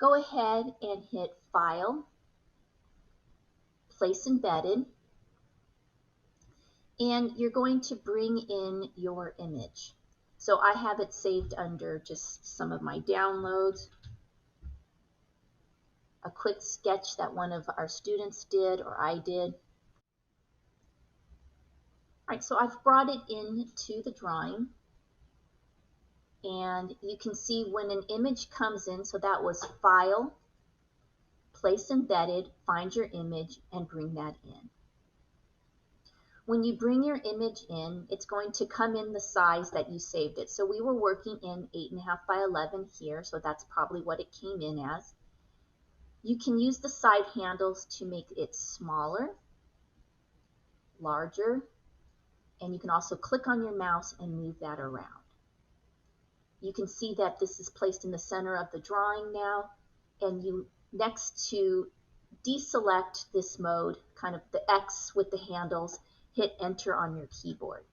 go ahead and hit File, Place Embedded, and you're going to bring in your image. So I have it saved under just some of my downloads, a quick sketch that one of our students did or I did. All right, so I've brought it into the drawing, and you can see when an image comes in, so that was File, Place Embedded, find your image, and bring that in. When you bring your image in, it's going to come in the size that you saved it. So we were working in 8.5 by 11 here, so that's probably what it came in as. You can use the side handles to make it smaller, larger, and you can also click on your mouse and move that around. You can see that this is placed in the center of the drawing now, and you, next to deselect this mode, kind of the X with the handles, hit Enter on your keyboard.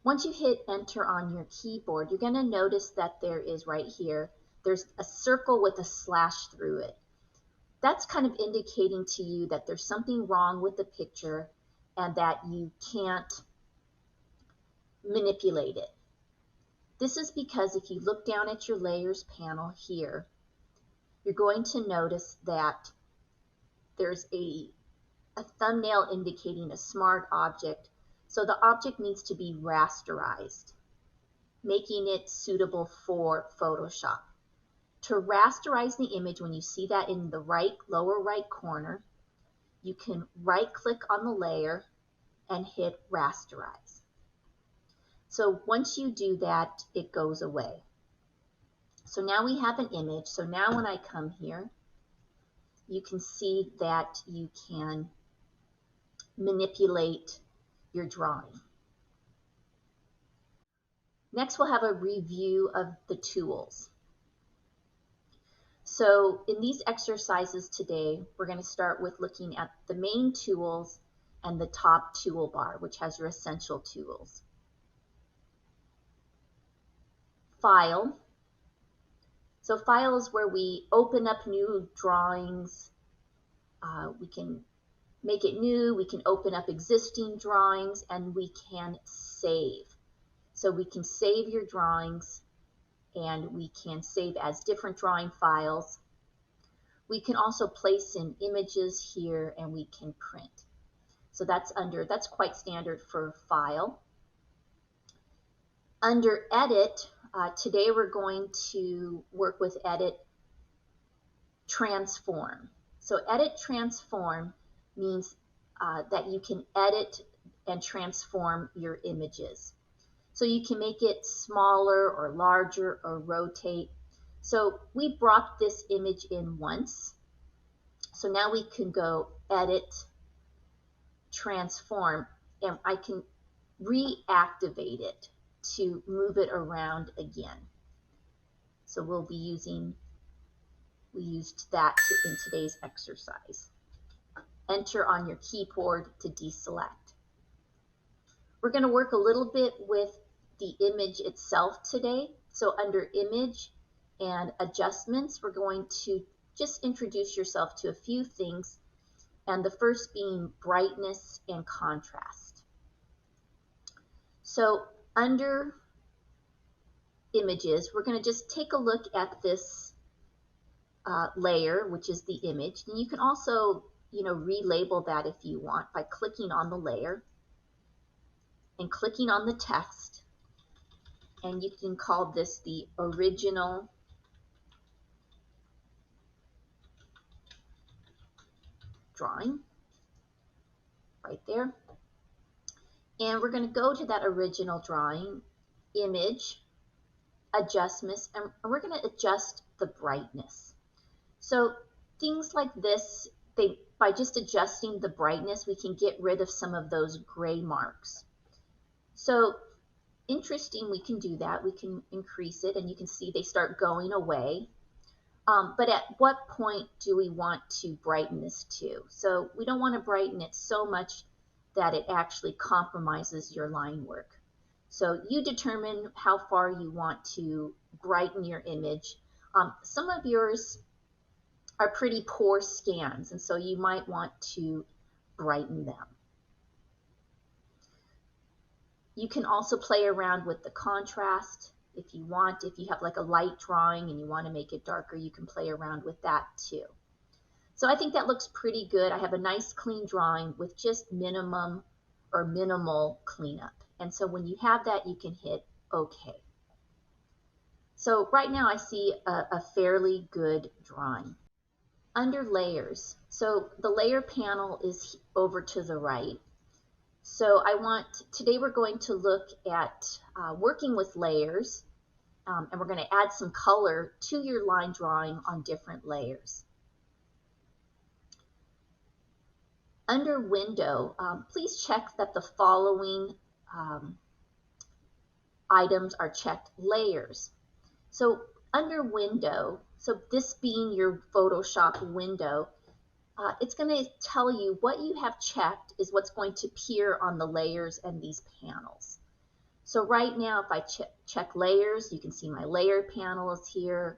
Once you hit Enter on your keyboard, you're going to notice that there is right here, there's a circle with a slash through it. That's kind of indicating to you that there's something wrong with the picture and that you can't manipulate it. This is because if you look down at your layers panel here, you're going to notice that there's a thumbnail indicating a smart object. So the object needs to be rasterized, making it suitable for Photoshop. To rasterize the image, when you see that in the lower right corner, you can right click on the layer and hit rasterize. So once you do that, it goes away. So now we have an image. So now when I come here, you can see that you can manipulate your drawing. Next, we'll have a review of the tools. So in these exercises today, we're going to start with looking at the main tools and the top toolbar, which has your essential tools. File. So File is where we open up new drawings. We can make it new, we can open up existing drawings, and we can save. So we can save your drawings, and we can save as different drawing files. We can also place in images here, and we can print. So that's quite standard for File. Under Edit, today we're going to work with Edit Transform. So Edit Transform means that you can edit and transform your images. So you can make it smaller or larger or rotate. So we brought this image in once. So now we can go Edit, Transform, and I can reactivate it to move it around again. So we used that in today's exercise. Enter on your keyboard to deselect. We're going to work a little bit with the image itself today. So under Image and Adjustments, we're going to just introduce yourself to a few things, and the first being brightness and contrast. So under Images, we're going to just take a look at this layer, which is the image. And you can also relabel that if you want by clicking on the layer and clicking on the text, and you can call this the original drawing right there. And we're going to go to that original drawing, Image, Adjustments, and we're going to adjust the brightness. So things like this, by just adjusting the brightness, we can get rid of some of those gray marks. So interesting, we can do that. We can increase it, and you can see they start going away. But at what point do we want to brighten this to? So we don't want to brighten it so much that it actually compromises your line work. So you determine how far you want to brighten your image. Some of yours are pretty poor scans, and so you might want to brighten them. You can also play around with the contrast if you want. If you have like a light drawing and you want to make it darker, you can play around with that too. So I think that looks pretty good. I have a nice clean drawing with just minimum or minimal cleanup. And so when you have that, you can hit OK. So right now I see a fairly good drawing. Under layers, so the layer panel is over to the right. So today we're going to look at working with layers, and we're going to add some color to your line drawing on different layers. Under window, please check that the following items are checked layers. So under window, so this being your Photoshop window, it's going to tell you what you have checked is what's going to appear on the layers and these panels. So right now, if I check layers, you can see my layer panel is here.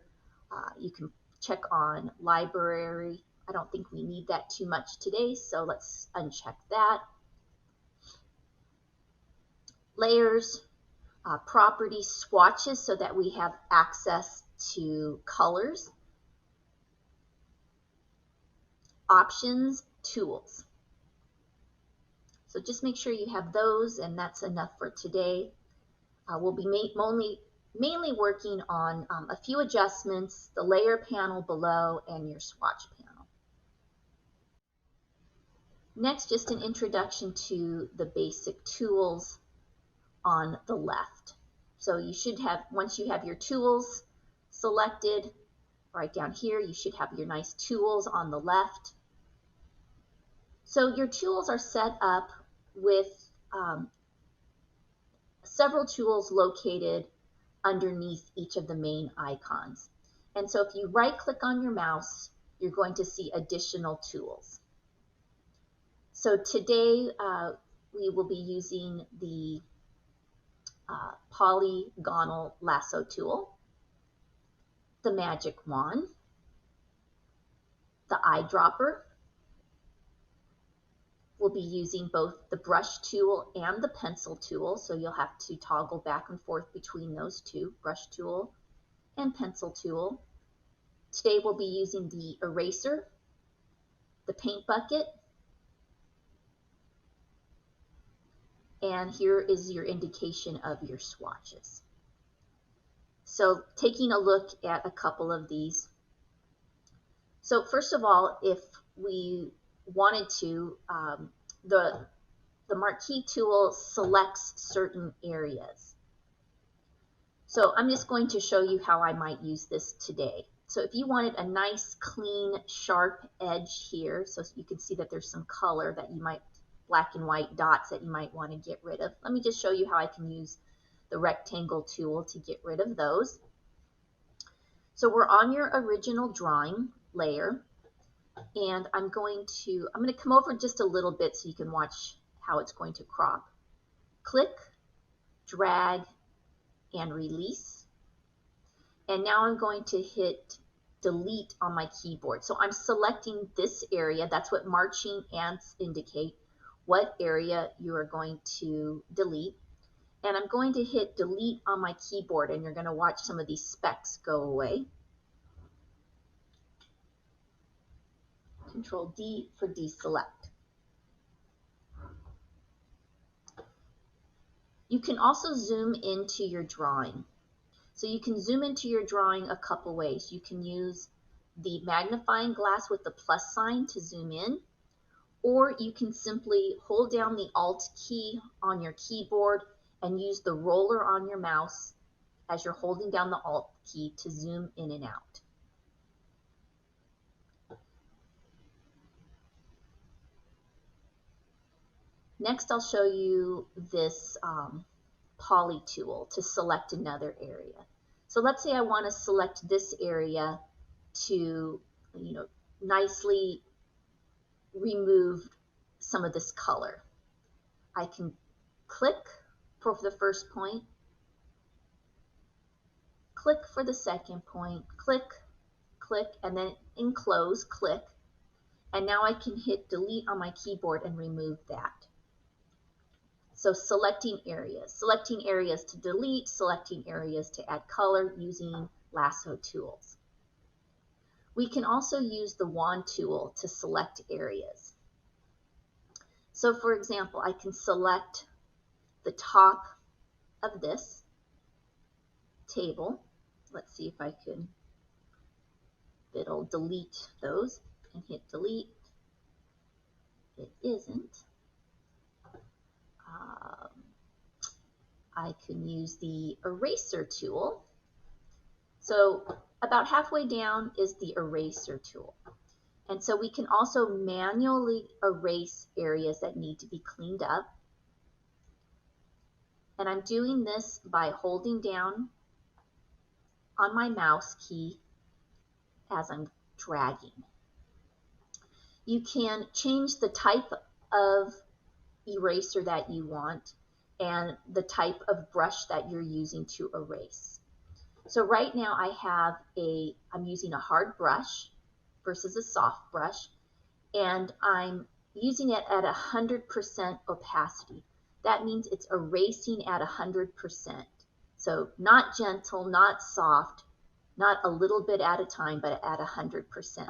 You can check on library. I don't think we need that too much today, so let's uncheck that. Layers, properties, swatches, so that we have access to colors. Options, tools. So just make sure you have those, and that's enough for today. We'll be mainly working on a few adjustments, the layer panel below, and your swatch panel. Next, just an introduction to the basic tools on the left. So you should have, once you have your tools selected, right down here, you should have your nice tools on the left. So your tools are set up with several tools located underneath each of the main icons. And so if you right-click on your mouse, you're going to see additional tools. So today we will be using the polygonal lasso tool, the magic wand, the eyedropper. We'll be using both the brush tool and the pencil tool, so you'll have to toggle back and forth between those two, brush tool and pencil tool. Today we'll be using the eraser, the paint bucket, and here is your indication of your swatches. So taking a look at a couple of these. So first of all, if we wanted to, the marquee tool selects certain areas. So I'm just going to show you how I might use this today. So if you wanted a nice, clean, sharp edge here, so you can see that there's some color that you might, black and white dots that you might want to get rid of. Let me just show you how I can use the rectangle tool to get rid of those. So we're on your original drawing layer, and I'm going to come over just a little bit so you can watch how it's going to crop. Click, drag, and release. And now I'm going to hit delete on my keyboard. So I'm selecting this area. That's what marching ants indicate, what area you are going to delete. And I'm going to hit delete on my keyboard, and you're going to watch some of these specks go away. Control D for deselect. You can also zoom into your drawing. So you can zoom into your drawing a couple ways. You can use the magnifying glass with the plus sign to zoom in, or you can simply hold down the Alt key on your keyboard and use the roller on your mouse as you're holding down the Alt key to zoom in and out. Next, I'll show you this poly tool to select another area. So let's say I want to select this area to, nicely remove some of this color. I can click for the first point, click for the second point, click, click, and then enclose, click, and now I can hit delete on my keyboard and remove that. So selecting areas to delete, selecting areas to add color using lasso tools. We can also use the wand tool to select areas. So for example, I can select the top of this table. Let's see if I can, it'll delete those, and hit delete. It isn't. I can use the eraser tool. So about halfway down is the eraser tool. And so we can also manually erase areas that need to be cleaned up. And I'm doing this by holding down on my mouse key as I'm dragging. You can change the type of eraser that you want and the type of brush that you're using to erase. So right now I'm using a hard brush versus a soft brush, and I'm using it at 100% opacity. That means it's erasing at 100%. So not gentle, not soft, not a little bit at a time, but at 100%.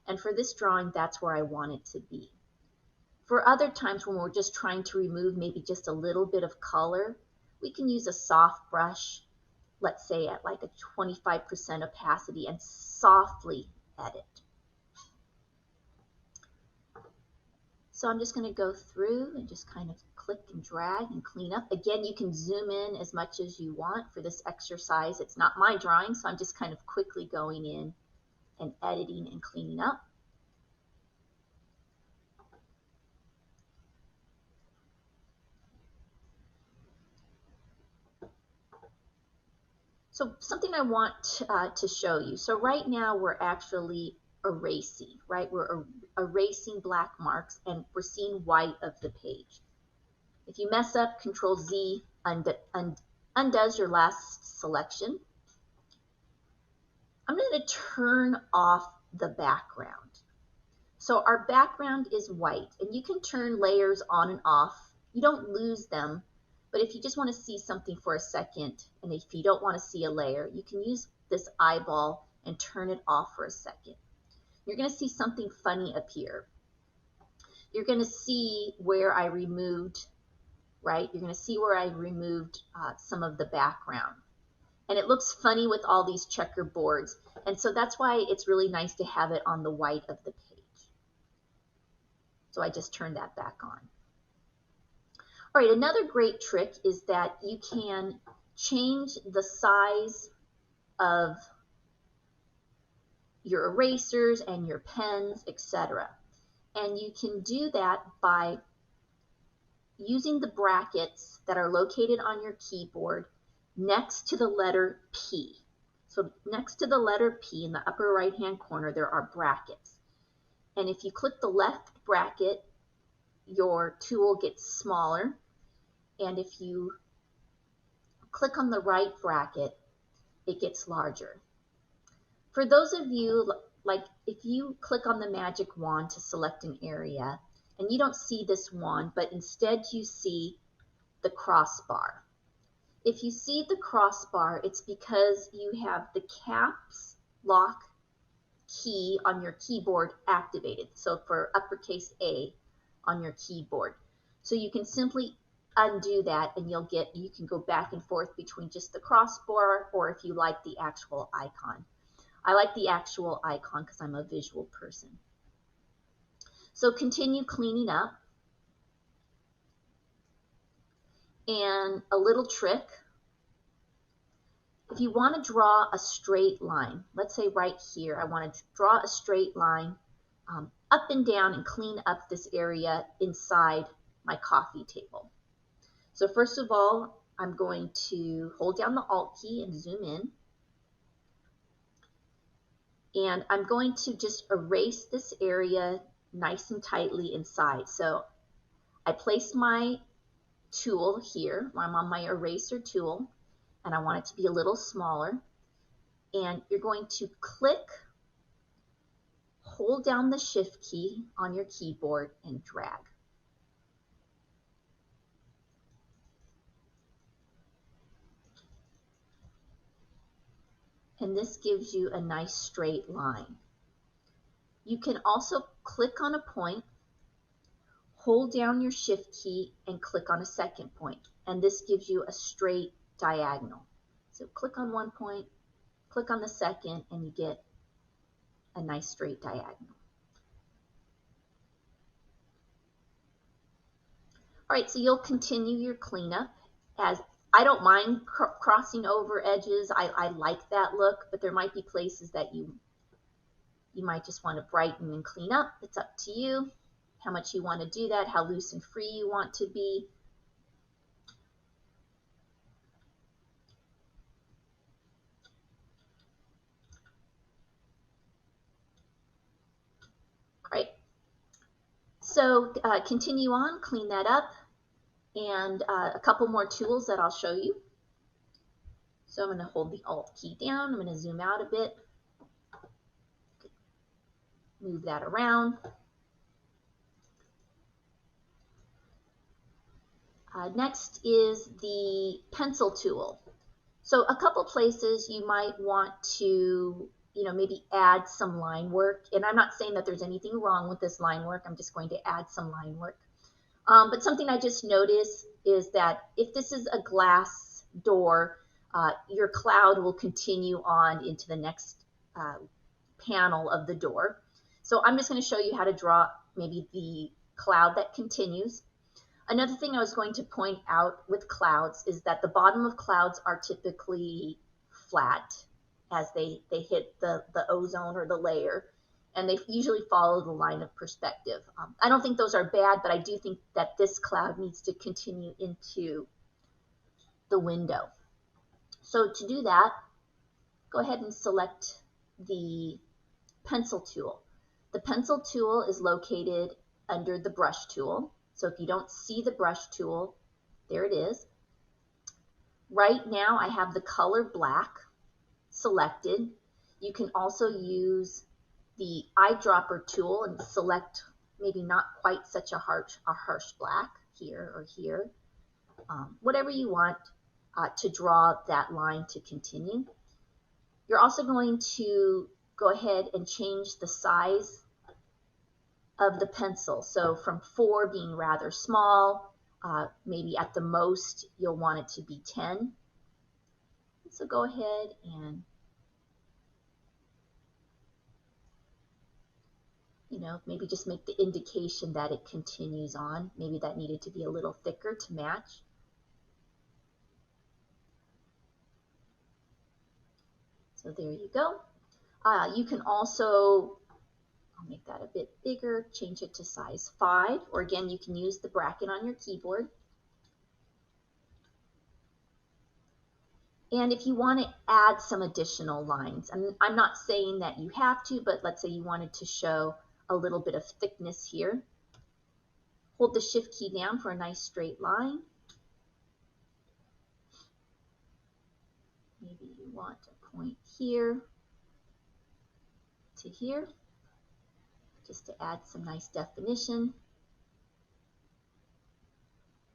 And for this drawing, that's where I want it to be. For other times when we're just trying to remove maybe just a little bit of color, we can use a soft brush, let's say at like a 25% opacity, and softly edit. So I'm just going to go through and just kind of click and drag and clean up. Again, you can zoom in as much as you want for this exercise. It's not my drawing, so I'm just kind of quickly going in and editing and cleaning up. So something I want to show you. So right now we're actually erasing, right? We're erasing black marks and we're seeing white of the page. If you mess up, Control Z undoes your last selection. I'm going to turn off the background. So our background is white, and you can turn layers on and off. You don't lose them, but if you just want to see something for a second, and if you don't want to see a layer, you can use this eyeball and turn it off for a second. You're going to see something funny appear. You're going to see where I removed, right? You're going to see where I removed some of the background. And it looks funny with all these checkerboards. And so that's why it's really nice to have it on the white of the page. So I just turned that back on. All right, another great trick is that you can change the size of your erasers and your pens, etc. And you can do that by using the brackets that are located on your keyboard next to the letter P. So next to the letter P in the upper right hand corner, there are brackets. And if you click the left bracket, your tool gets smaller. And if you click on the right bracket, it gets larger. For those of you, like if you click on the magic wand to select an area, and you don't see this wand, but instead you see the crossbar. If you see the crossbar, it's because you have the caps lock key on your keyboard activated. So for uppercase A on your keyboard. So you can simply undo that and you can go back and forth between just the crossbar, or if you like the actual icon. I like the actual icon because I'm a visual person. So continue cleaning up. And a little trick, if you want to draw a straight line, let's say right here, I want to draw a straight line up and down and clean up this area inside my coffee table. So first of all, I'm going to hold down the Alt key and zoom in. And I'm going to just erase this area nice and tightly inside. So I place my tool here. I'm on my eraser tool, and I want it to be a little smaller. And you're going to click, hold down the Shift key on your keyboard, and drag. And this gives you a nice straight line. You can also click on a point, hold down your Shift key, and click on a second point, and this gives you a straight diagonal. So click on one point, click on the second, and you get a nice straight diagonal. All right, so you'll continue your cleanup. As I don't mind crossing over edges. I like that look, but there might be places that you might just want to brighten and clean up. It's up to you how much you want to do that, how loose and free you want to be. All right, so continue on, clean that up, and a couple more tools that I'll show you. So I'm going to hold the Alt key down. I'm going to zoom out a bit, move that around. Next is the pencil tool. So a couple places you might want to, maybe add some line work. And I'm not saying that there's anything wrong with this line work. I'm just going to add some line work. But something I just noticed is that if this is a glass door, your cloud will continue on into the next panel of the door. So I'm just going to show you how to draw maybe the cloud that continues. Another thing I was going to point out with clouds is that the bottom of clouds are typically flat as they hit the ozone or the layer, and they usually follow the line of perspective. I don't think those are bad, but I do think that this cloud needs to continue into the window. So to do that, go ahead and select the pencil tool. The pencil tool is located under the brush tool. So if you don't see the brush tool, there it is. Right now I have the color black selected. You can also use the eyedropper tool and select maybe not quite such a harsh black here or here. Whatever you want to draw that line to continue. You're also going to go ahead and change the size of the pencil. So from 4 being rather small, maybe at the most you'll want it to be 10. So go ahead and maybe just make the indication that it continues on. Maybe that needed to be a little thicker to match. So there you go. You can also, I'll make that a bit bigger, change it to size 5, or again, you can use the bracket on your keyboard. And if you want to add some additional lines, and I'm not saying that you have to, but let's say you wanted to show a little bit of thickness here. Hold the Shift key down for a nice straight line. Maybe you want a point here to here, just to add some nice definition.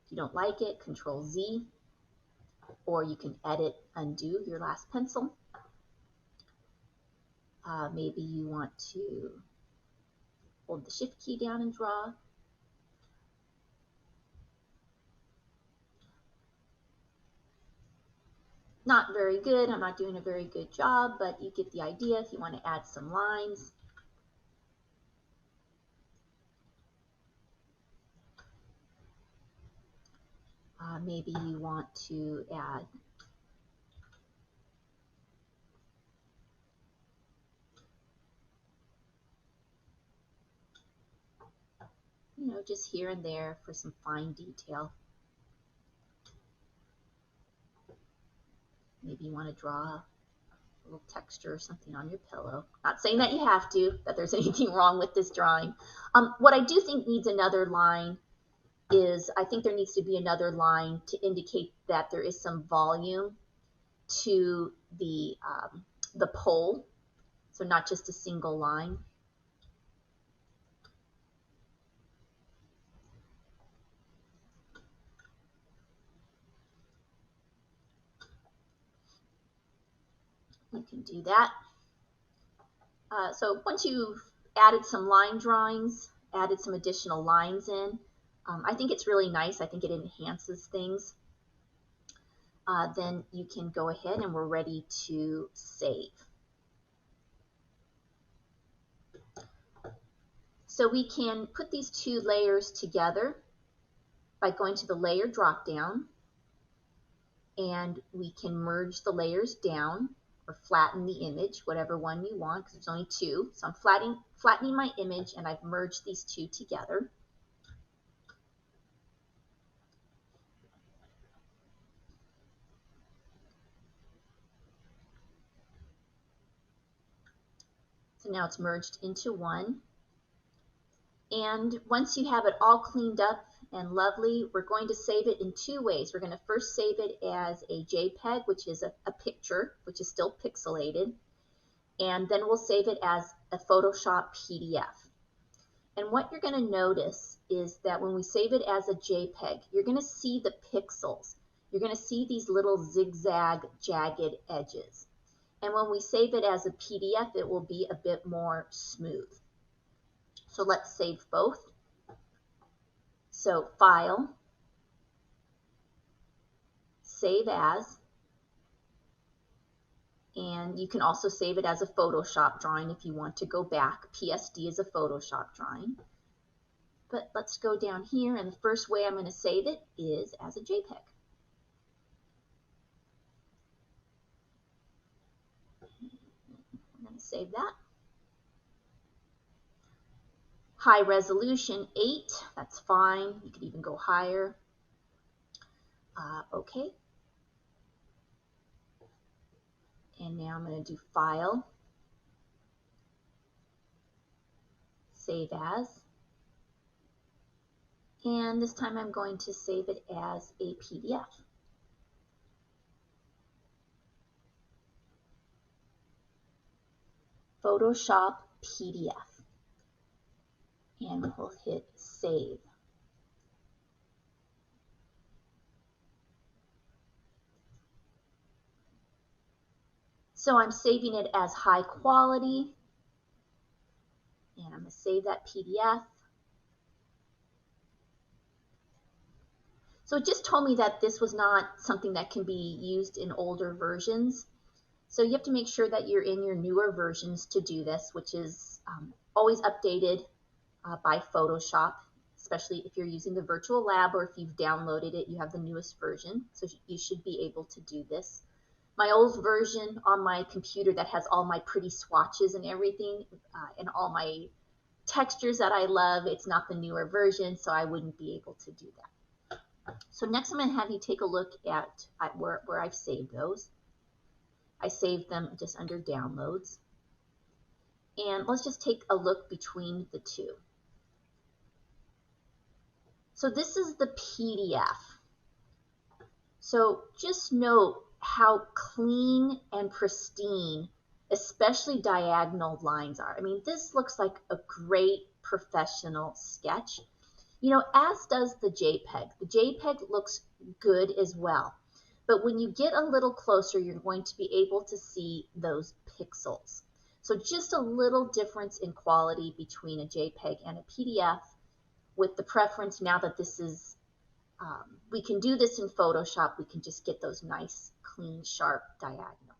If you don't like it, Control Z, or you can edit, undo your last pencil. Maybe you want to hold the Shift key down and draw. Not very good. I'm not doing a very good job, but you get the idea if you want to add some lines. Maybe you want to add just here and there for some fine detail. Maybe you want to draw a little texture or something on your pillow. Not saying that you have to, that there's anything wrong with this drawing. What I do think needs another line is I think there needs to be another line to indicate that there is some volume to the pole, so not just a single line. You can do that. So once you've added some line drawings, added some additional lines in, I think it's really nice. I think it enhances things. Then you can go ahead and we're ready to save. So we can put these two layers together by going to the layer dropdown, and we can merge the layers down or flatten the image, whatever one you want, because there's only two. So I'm flattening my image, and I've merged these two together. So now it's merged into one. And once you have it all cleaned up and lovely, we're going to save it in two ways. We're going to first save it as a JPEG, which is a picture, which is still pixelated. And then we'll save it as a Photoshop PDF. And what you're going to notice is that when we save it as a JPEG, you're going to see the pixels. You're going to see these little zigzag, jagged edges. And when we save it as a PDF, it will be a bit more smooth. So let's save both. So File, Save As, and you can also save it as a Photoshop drawing if you want to go back. PSD is a Photoshop drawing. But let's go down here, and the first way I'm going to save it is as a JPEG. I'm going to save that. High resolution 8, that's fine. You could even go higher. Okay. And now I'm going to do File, Save As, and this time I'm going to save it as a PDF. Photoshop PDF. And we'll hit Save. So I'm saving it as high quality, and I'm going to save that PDF. So it just told me that this was not something that can be used in older versions. So you have to make sure that you're in your newer versions to do this, which is always updated by Photoshop, especially if you're using the virtual lab or if you've downloaded it, you have the newest version. So you should be able to do this. My old version on my computer that has all my pretty swatches and everything and all my textures that I love, it's not the newer version, so I wouldn't be able to do that. So next I'm going to have you take a look at where I've saved those. I saved them just under Downloads. And let's just take a look between the two. So this is the PDF. So just note how clean and pristine, especially diagonal lines are. I mean, this looks like a great professional sketch. You know, as does the JPEG. The JPEG looks good as well. But when you get a little closer, you're going to be able to see those pixels. So just a little difference in quality between a JPEG and a PDF, with the preference now that this is, we can do this in Photoshop, we can just get those nice, clean, sharp diagonals.